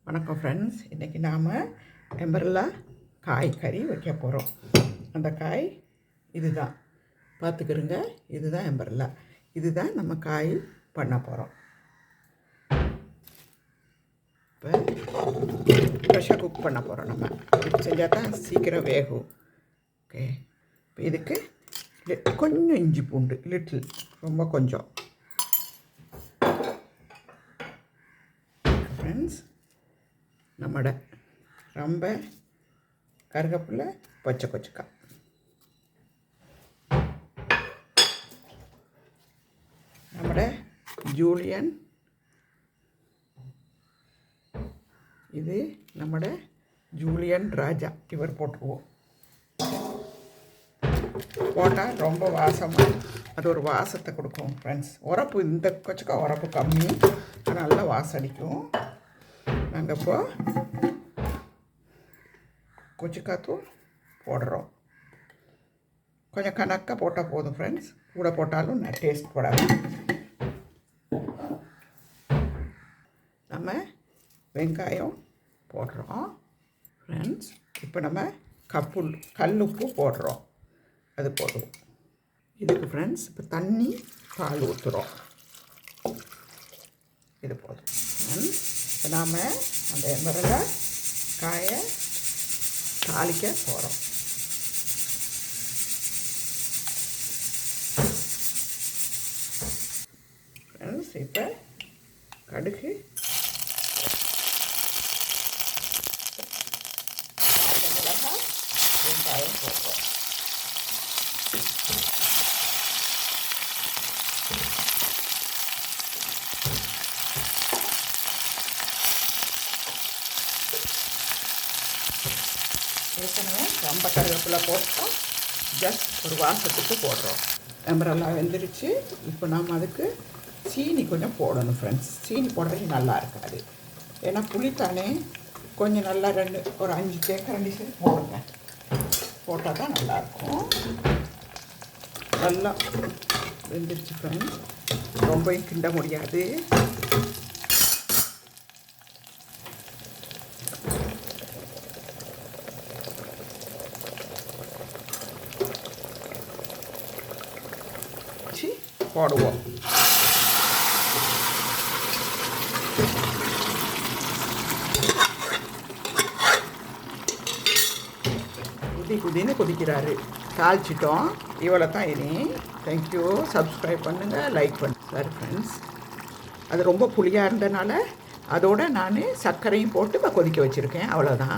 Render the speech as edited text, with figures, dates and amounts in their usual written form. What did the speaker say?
வணக்கம் ஃப்ரெண்ட்ஸ். இன்றைக்கி நாம் எம்பரலா காய் கறி வைக்க போகிறோம். அந்த காய் இதுதான், பார்த்துக்கிறோங்க. இதுதான் எம்பரலா. இதுதான் நம்ம காய் பண்ண போகிறோம். இப்போ ஃப்ரெஷ்ஷாக குக் பண்ண போகிறோம். நம்ம இப்படி செஞ்சால் தான் சீக்கிரம் வேகும். ஓகே, இப்போ இதுக்கு கொஞ்சம் இஞ்சி பூண்டு, லிட்டில், ரொம்ப கொஞ்சம். ஃப்ரெண்ட்ஸ், நம்மட ரொம்ப கருவேப்பிலை, பச்சை கொச்சக்காய், நம்மட ஜூலியன், இது நம்மட ஜூலியன் ராஜா. இவர் போட்டுருவோம். போட்டால் ரொம்ப வாசமாக, அது ஒரு வாசத்தை கொடுக்கும் ஃப்ரெண்ட்ஸ். உரப்பு, இந்த கொச்சக்காய் உரப்பு கம்மி, நல்லா வாசம் அடிக்கும். நாங்கள் இப்போ கொச்சிக்காய் தூள் போடுறோம். கொஞ்சம் கணக்காக போட்டால் போதும் ஃப்ரெண்ட்ஸ். கூட போட்டாலும் டேஸ்ட் போடாது. நம்ம வெங்காயம் போடுறோம் ஃப்ரெண்ட்ஸ். இப்போ நம்ம கல்லுப்பு போடுறோம். அது போதும் இதுக்கு ஃப்ரெண்ட்ஸ். இப்போ தண்ணி, பால் ஊற்றுறோம். இது போதும் ஃப்ரெண்ட்ஸ். இப்போ நாம் அந்த எம்பரலா காயை தாளிக்க போகிறோம். ஃப்ரெண்ட்ஸ், இப்போ கடுகு, மிளகாய், வெங்காயம் போடுறோம். ஏற்கனவே ரொம்ப கருவேப்பிலை போட்டோம். ஜஸ்ட் ஒரு வாசத்துக்கு போடுறோம். எம்பரலா வெந்துருச்சு. இப்போ நாம் அதுக்கு சீனி கொஞ்சம் போடணும் ஃப்ரெண்ட்ஸ். சீனி போடுறது நல்லா இருக்காது. ஏன்னா புளித்தானே. கொஞ்சம் நல்லா ஒரு 5 தேக்கரண்டி சரி போடுங்க. போட்டால் தான் நல்லாயிருக்கும். நல்லா வெந்துருச்சு ஃப்ரெண்ட்ஸ். ரொம்பவும் கிண்ட முடியாது. போடுவோம். குதின்னு கொதிக்கிறாரு. தாளிச்சிட்டோம். இவ்வளோ தான். இனி தேங்க்யூ. சப்ஸ்கிரைப் பண்ணுங்கள், லைக் பண்ணுங்கள். சரி ஃப்ரெண்ட்ஸ், அது ரொம்ப புளியாக இருந்தனால அதோடு நான் சர்க்கரையும் போட்டு இப்போ கொதிக்க வச்சுருக்கேன். அவ்வளோதான்.